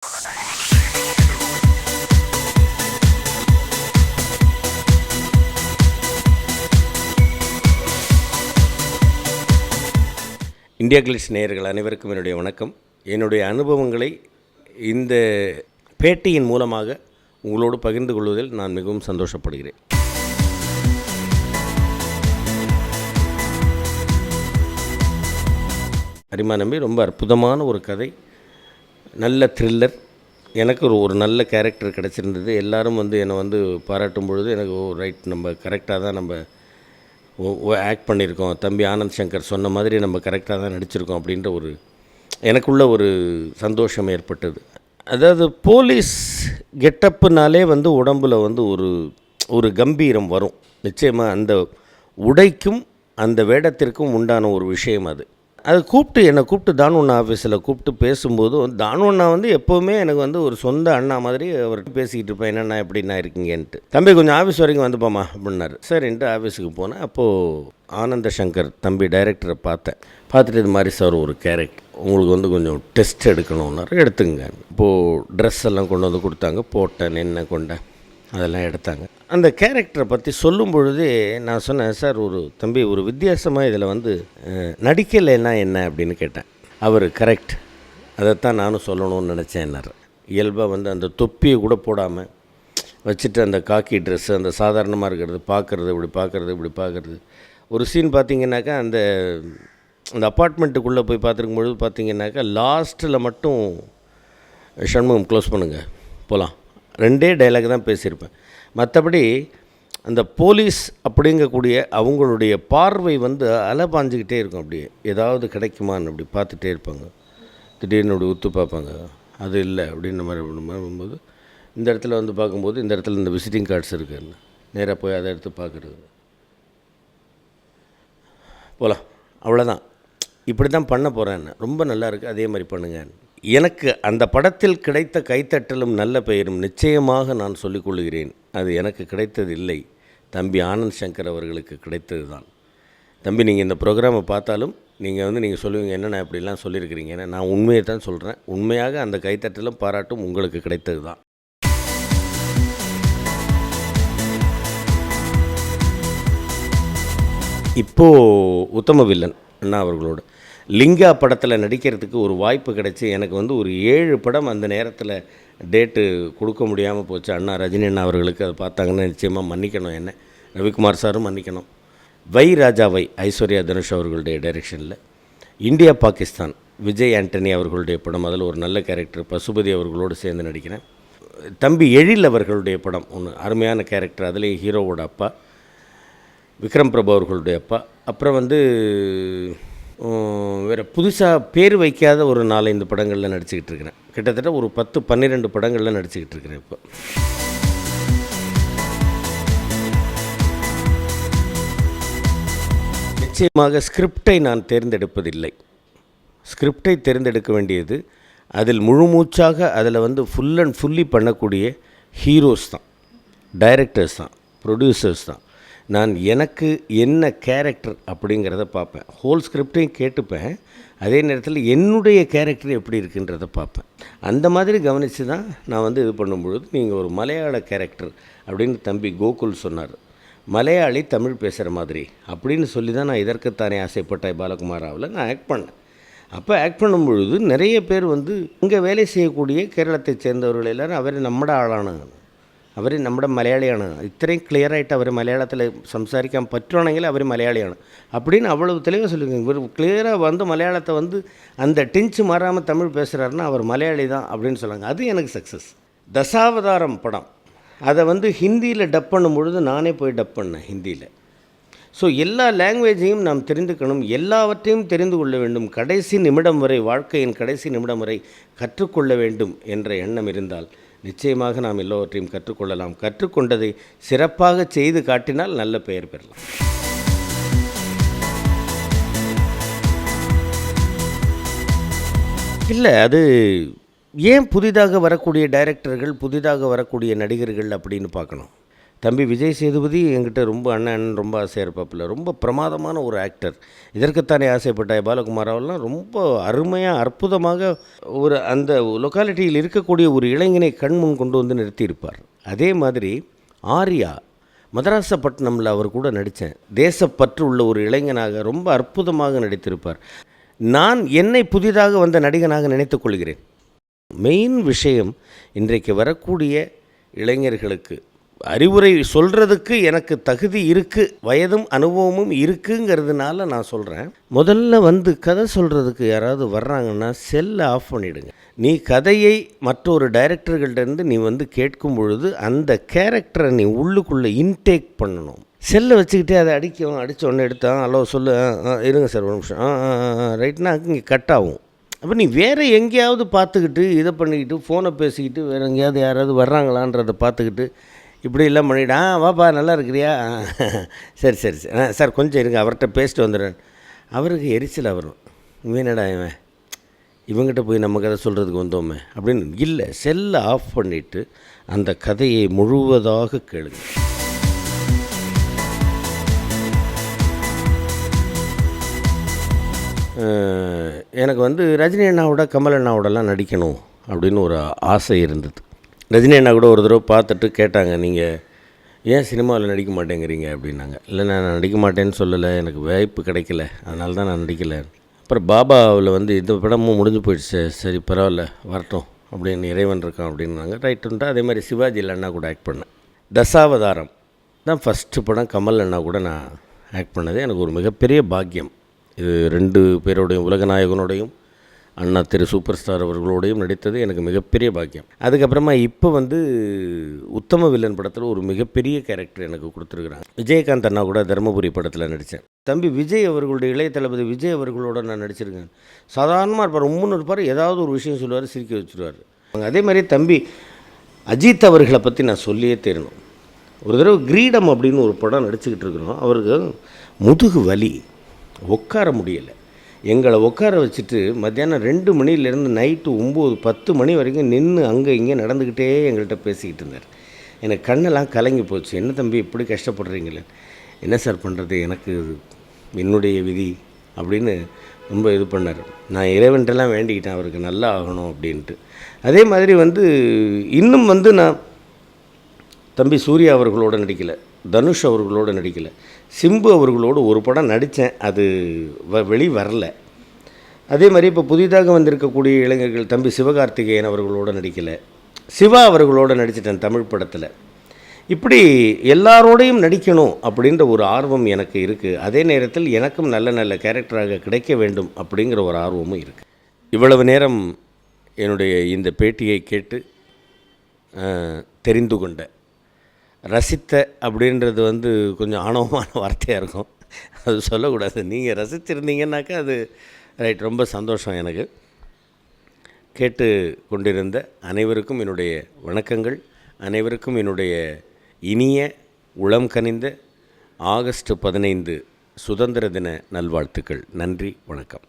India glitz நேயர்கள் அனைவருக்கும் என்னுடைய வணக்கம். என்னுடைய அனுபவங்களை இந்த பேட்டியின் மூலமாக உங்களோடு பகிர்ந்து கொள்வதில் நான் மிகவும் சந்தோஷப்படுகிறேன். அரிமா நம்பி ரொம்ப அற்புதமான ஒரு கதை, நல்ல த்ரில்லர். எனக்கு ஒரு நல்ல கேரக்டர் கிடச்சிருந்தது. எல்லோரும் என்னை பாராட்டும் பொழுது எனக்கு ரைட், நம்ம கரெக்டாக தான் நம்ம ஆக்ட் பண்ணியிருக்கோம், தம்பி ஆனந்த் சங்கர் சொன்ன மாதிரி நம்ம கரெக்டாக தான் நடிச்சிருக்கோம் அப்படின்ற எனக்குள்ள ஒரு சந்தோஷம் ஏற்பட்டது. அதாவது போலீஸ் கெட்டப்புனாலே உடம்பில் ஒரு கம்பீரம் வரும். நிச்சயமாக அந்த உடைக்கும் அந்த வேடத்திற்கும் உண்டான ஒரு விஷயம் அது. என்னை கூப்பிட்டு தானுண்ணா ஆஃபீஸில் கூப்பிட்டு பேசும்போது தானுண்ணா எப்போவுமே எனக்கு ஒரு சொந்த அண்ணா மாதிரி அவர்கிட்ட பேசிக்கிட்டு இருப்பேன். என்னென்னா எப்படின்னா இருக்கீங்கன்ட்டு. தம்பி கொஞ்சம் ஆஃபீஸ் வரைக்கும் வந்துப்போமா அப்படின்னாரு. சரின்ட்டு ஆஃபீஸுக்கு போனேன். அப்போது ஆனந்த சங்கர் தம்பி டைரக்டரை பார்த்துட்டு இது மாதிரி சார் ஒரு கேரக்டர் உங்களுக்கு கொஞ்சம் டெஸ்ட் எடுக்கணுன்னாரு. எடுத்துங்க. இப்போது ட்ரெஸ் எல்லாம் கொண்டு வந்து கொடுத்தாங்க. போட்டேன், என்ன கொண்டேன், அதெல்லாம் எடுத்தாங்க. அந்த கேரக்டரை பற்றி சொல்லும் பொழுதே நான் சொன்னேன், சார் தம்பி ஒரு வித்தியாசமாக இதில் நடிக்கலைன்னா என்ன அப்படின்னு கேட்டேன். அவர் கரெக்ட், அதைத்தான் நானும் சொல்லணும்னு நினச்சேன்னார். இயல்பாக அந்த தொப்பியை கூட போடாமல் வச்சுட்டு அந்த காக்கி ட்ரெஸ்ஸு அந்த சாதாரணமாக இருக்கிறது, இப்படி பார்க்குறது. ஒரு சீன் பார்த்திங்கனாக்கா அந்த அப்பார்ட்மெண்ட்டுக்குள்ளே போய் பார்த்துருக்கும் பொழுது பார்த்திங்கனாக்கா லாஸ்ட்டில் மட்டும் ஷண்முகம் க்ளோஸ் பண்ணுங்கள் போகலாம், 2 டைலாக் தான் பேசியிருப்பேன். மற்றபடி அந்த போலீஸ் அப்படிங்கக்கூடிய அவங்களுடைய பார்வை அலைபாஞ்சிக்கிட்டே இருக்கும். அப்படியே ஏதாவது கிடைக்குமான்னு அப்படி பார்த்துட்டே இருப்பாங்க. திடீர்னு அப்படி உத்து பார்ப்பாங்க, அது இல்லை அப்படின்ற மாதிரி பண்ணும்போது இந்த இடத்துல பார்க்கும்போது இந்த இடத்துல இந்த விசிட்டிங் கார்ட்ஸ் இருக்குன்னு நேராக போய் அதை எடுத்து பார்க்குறது, போகலாம், அவ்வளோதான், இப்படி தான் பண்ண போகிறேன்னு. ரொம்ப நல்லா இருக்குது, அதே மாதிரி பண்ணுங்க. எனக்கு அந்த படத்தில் கிடைத்த கைத்தட்டலும் நல்ல பெயரும் நிச்சயமாக நான் சொல்லிக்கொள்கிறேன். அது எனக்கு கிடைத்தது இல்லை, தம்பி ஆனந்த் சங்கர் அவர்களுக்கு கிடைத்தது தான். தம்பி நீங்கள் இந்த ப்ரோக்ராமை பார்த்தாலும் நீங்கள் சொல்லுவீங்க, என்னென்ன இப்படிலாம் சொல்லியிருக்கிறீங்க. ஏன்னா நான் உண்மையை தான் சொல்கிறேன். உண்மையாக அந்த கைத்தட்டலும் பாராட்டும் உங்களுக்கு கிடைத்தது தான். இப்போது உத்தம வில்லன் அண்ணா அவர்களோட லிங்கா படத்தில் நடிக்கிறதுக்கு ஒரு வாய்ப்பு கிடைச்சி எனக்கு ஒரு 7 படம் அந்த நேரத்தில் டேட்டு கொடுக்க முடியாமல் போச்சு. அண்ணா ரஜினி அண்ணா அவர்களுக்கு அதை பார்த்தாங்கன்னா நிச்சயமாக மன்னிக்கணும், என்ன ரவிக்குமார் சாரும் மன்னிக்கணும். வை ராஜாவை ஐஸ்வர்யா தனுஷ் அவர்களுடைய டைரெக்ஷனில் இந்தியா பாகிஸ்தான் விஜய் ஆண்டனி அவர்களுடைய படம், அதில் ஒரு நல்ல கேரக்டர் பசுபதி அவர்களோடு சேர்ந்து நடிக்கிறேன். தம்பி எழில் அவர்களுடைய படம் ஒன்று அருமையான கேரக்டர், அதிலே ஹீரோவோட அப்பா விக்ரம் பிரபு அவர்களுடைய அப்பா. அப்புறம் வேறு புதுசாக பேர் வைக்காத ஒரு 4-5 படங்களில் நடிச்சுக்கிட்டு இருக்கிறேன். கிட்டத்தட்ட ஒரு 10-12 படங்களில் நடிச்சுக்கிட்டு இருக்கிறேன். இப்போ நிச்சயமாக ஸ்கிரிப்டை நான் தேர்ந்தெடுப்பதில்லை. ஸ்கிரிப்டை தேர்ந்தெடுக்க வேண்டியது அதில் முழுமூச்சாக அதில் ஃபுல் அண்ட் ஃபுல்லி பண்ணக்கூடிய ஹீரோஸ் தான், டைரக்டர்ஸ் தான், ப்ரொடியூசர்ஸ் தான். நான் எனக்கு என்ன கேரக்டர் அப்படிங்கிறத பார்ப்பேன். ஹோல் ஸ்கிரிப்டையும் கேட்டுப்பேன். அதே நேரத்தில் என்னுடைய கேரக்டர் எப்படி இருக்குன்றதை பார்ப்பேன். அந்த மாதிரி கவனித்து தான் நான் இது பண்ணும்பொழுது நீங்கள் ஒரு மலையாள கேரக்டர் அப்படின்னு தம்பி கோகுல் சொன்னார். மலையாளி தமிழ் பேசுகிற மாதிரி அப்படின்னு சொல்லி தான் நான் இதற்குத்தானே ஆசைப்பட்ட பாலகுமாராவில் நான் ஆக்ட் பண்ணேன். அப்போ ஆக்ட் பண்ணும்பொழுது நிறைய பேர் இங்கே வேலை செய்யக்கூடிய கேரளத்தை சேர்ந்தவர்கள் எல்லோரும் அவர் நம்மட ஆளான, അവർ നമ്മുടെ മലയാളിയാണ്, ഇത്രയും ക്ലിയറായിട്ട് അവർ മലയാളത്തിൽ സംസാരിക്കാൻ പറ്റുവാണെങ്കിൽ അവർ മലയാളിയാണ് அப்படின்னு அவ்வளவு தெளிவாக சொல்லியிருக்காங்க. இவர் கிளியராக மலையாளத்தை அந்த டிஞ்சு மாறாமல் தமிழ் பேசுகிறாருன்னா அவர் மலையாளி தான் அப்படின்னு சொன்னாங்க. அது எனக்கு சக்ஸஸ். தசாவதாரம் படம் அதை ஹிந்தியில் டப் பண்ணும்பொழுது நானே போய் டப் பண்ணேன் ஹிந்தியில். ஸோ எல்லா லாங்குவேஜையும் நாம் தெரிந்துக்கணும், எல்லாவற்றையும் தெரிந்து கொள்ள வேண்டும். கடைசி நிமிடம் வரை, வாழ்க்கையின் கடைசி நிமிடம் வரை கற்றுக்கொள்ள வேண்டும் என்ற எண்ணம் இருந்தால் நிச்சயமாக நாம் எல்லோவற்றையும் கற்றுக்கொள்ளலாம். கற்றுக்கொண்டதை சிறப்பாக செய்து காட்டினால் நல்ல பெயர் பெறலாம். இல்லை, அது ஏன் புதிதாக வரக்கூடிய டைரக்டர்கள், புதிதாக வரக்கூடிய நடிகர்கள் அப்படின்னு பார்க்கணும். தம்பி விஜய் சேதுபதி என்கிட்ட ரொம்ப அண்ணன் ரொம்ப ஆசையாக இருப்பாப்புல. ரொம்ப பிரமாதமான ஒரு ஆக்டர். இதற்குத்தானே ஆசைப்பட்டாய் பாலகுமாராவெல்லாம் ரொம்ப அருமையாக அற்புதமாக ஒரு அந்த லொக்காலிட்டியில் இருக்கக்கூடிய ஒரு இளைஞனை கண்முன் கொண்டு வந்து நிறுத்தியிருப்பார். அதே மாதிரி ஆர்யா மதராசப்பட்டினமில் அவர் கூட நடித்தேன். தேசப்பற்று உள்ள ஒரு இளைஞனாக ரொம்ப அற்புதமாக நடித்திருப்பார். நான் என்னை புதிதாக வந்த நடிகனாக நினைத்துக் கொள்கிறேன். மெயின் விஷயம், இன்றைக்கு வரக்கூடிய இளைஞர்களுக்கு அறிவுரை சொல்கிறதுக்கு எனக்கு தகுதி இருக்குது, வயதும் அனுபவமும் இருக்குங்கிறதுனால நான் சொல்கிறேன். முதல்ல கதை சொல்கிறதுக்கு யாராவது வர்றாங்கன்னா செல்லை ஆஃப் பண்ணிவிடுங்க. நீ கதையை மற்றொரு டைரக்டர்கள்டேருந்து நீ கேட்கும் பொழுது அந்த கேரக்டரை நீ உள்ளுக்குள்ளே இன்டேக் பண்ணணும். செல்லை வச்சுக்கிட்டே அதை அடித்த உடனே எடுத்தான் ஹலோ சொல்லு இருங்க சார் ஒரு நிமிஷம் ரைட்னா இங்கே கட் ஆகும். அப்போ நீ வேறு எங்கேயாவது பார்த்துக்கிட்டு இதை பண்ணிக்கிட்டு ஃபோனை பேசிக்கிட்டு வேறு எங்கேயாவது யாராவது வர்றாங்களான்றதை பார்த்துக்கிட்டு இப்படி எல்லாம் பண்ணிவிட்டு வாப்பா நல்லா இருக்கிறியா சரி சரி சரி சார் கொஞ்சம் இருங்க அவர்கிட்ட பேசிட்டு வந்துடுறேன். அவருக்கு எரிச்சல் வரும். இவனடா இவங்ககிட்ட போய் நம்ம கதை சொல்கிறதுக்கு வந்தோமே அப்படின்னு. இல்லை, செல்லை ஆஃப் பண்ணிவிட்டு அந்த கதையை முழுவதாக கேளுங்க. எனக்கு ரஜினி அண்ணாவோட கமல் அண்ணாவோடலாம் நடிக்கணும் அப்படின்னு ஒரு ஆசை இருந்தது. ரஜினி அண்ணா கூட ஒரு தடவை பார்த்துட்டு கேட்டாங்க, நீங்கள் ஏன் சினிமாவில் நடிக்க மாட்டேங்கிறீங்க அப்படின்னாங்க. இல்லை நான் நடிக்க மாட்டேன்னு சொல்லலை, எனக்கு வாய்ப்பு கிடைக்கல, அதனால தான் நான் நடிக்கலை. அப்புறம் பாபாவில் இந்த படமும் முடிஞ்சு போயிடுச்சு, சரி பரவாயில்ல வரட்டும் அப்படின்னு இறைவன் இருக்கான் அப்படின்னாங்க. ரைட்டுன்ட்டு அதே மாதிரி சிவாஜியில் அண்ணா கூட ஆக்ட் பண்ணேன். தசாவதாரம் தான் ஃபஸ்ட்டு படம் கமல் அண்ணா கூட நான் ஆக்ட் பண்ணது. எனக்கு ஒரு மிகப்பெரிய பாக்கியம். இது 2 பேரோடையும் உலகநாயகனோடையும் அண்ணா திரு சூப்பர் ஸ்டார் அவர்களோடையும் நடித்தது எனக்கு மிகப்பெரிய பாக்கியம். அதுக்கப்புறமா இப்போ உத்தம வில்லன் படத்தில் ஒரு மிகப்பெரிய கேரக்டர் எனக்கு கொடுத்துருக்குறாங்க. விஜயகாந்த் அண்ணா கூட தருமபுரி படத்தில் நடித்தேன். தம்பி விஜய் அவர்களுடைய இளைய தளபதி விஜய் அவர்களோட நான் நடிச்சிருக்கேன். சாதாரணமாக இருப்பார், உம்முன்னு இருப்பார், ஏதாவது ஒரு விஷயம் சொல்லுவார், சிரிக்க வச்சுருவார். அதே மாதிரி தம்பி அஜித் அவர்களை பற்றி நான் சொல்லியே தெரியணும். ஒரு தடவை கிரீடம் அப்படின்னு ஒரு படம் நடிச்சுக்கிட்டு இருக்கிறோம். அவருக்கு முதுகு வலி, உட்கார முடியலை. எங்களை உட்கார வச்சுட்டு மத்தியானம் 2 மணிலேருந்து நைட்டு 9 10 மணி வரைக்கும் நின்று அங்கே இங்கே நடந்துக்கிட்டே எங்கள்கிட்ட பேசிக்கிட்டு இருந்தார். எனக்கு கண்ணெல்லாம் கலங்கி போச்சு. என்ன தம்பி இப்படி கஷ்டப்படுறீங்களே? என்ன சார் பண்ணுறது, எனக்கு என்னுடைய விதி அப்படின்னு ரொம்ப இது பண்ணார். நான் இறைவன்ட்டெல்லாம் வேண்டிக்கிட்டேன் அவருக்கு நல்லா ஆகணும் அப்படின்ட்டு. அதே மாதிரி இன்னும் நான் தம்பி சூர்யா அவர்களோடு நடிக்கலை, தனுஷ் அவர்களோடு நடிக்கலை, சிம்பு அவர்களோடு ஒரு படம் நடித்தேன், அது வெளி வரல. அதே மாதிரி இப்போ புதிதாக வந்திருக்கக்கூடிய இளைஞர்கள் தம்பி சிவகார்த்திகேயன் அவர்களோடு நடிக்கலை, சிவா அவர்களோடு நடிச்சிட்டேன் தமிழ் படத்தில். இப்படி எல்லாரோடையும் நடிக்கணும் அப்படின்ற ஒரு ஆர்வம் எனக்கு இருக்குது. அதே நேரத்தில் எனக்கும் நல்ல நல்ல கேரக்டராக கிடைக்க வேண்டும் அப்படிங்கிற ஒரு ஆர்வமும் இருக்குது. இவ்வளவு நேரம் என்னுடைய இந்த பேட்டியை கேட்டு தெரிந்து கொண்ட, ரசித்த அப்படின்றது கொஞ்சம் ஆணவமான வார்த்தையாக இருக்கும், அது சொல்லக்கூடாது. நீங்கள் ரசித்திருந்தீங்கன்னாக்கா அது ரைட், ரொம்ப சந்தோஷம் எனக்கு. கேட்டு கொண்டிருந்த அனைவருக்கும் என்னுடைய வணக்கங்கள். அனைவருக்கும் என்னுடைய இனிய உளம் கனிந்த ஆகஸ்ட் 15 சுதந்திர தின நல்வாழ்த்துக்கள். நன்றி, வணக்கம்.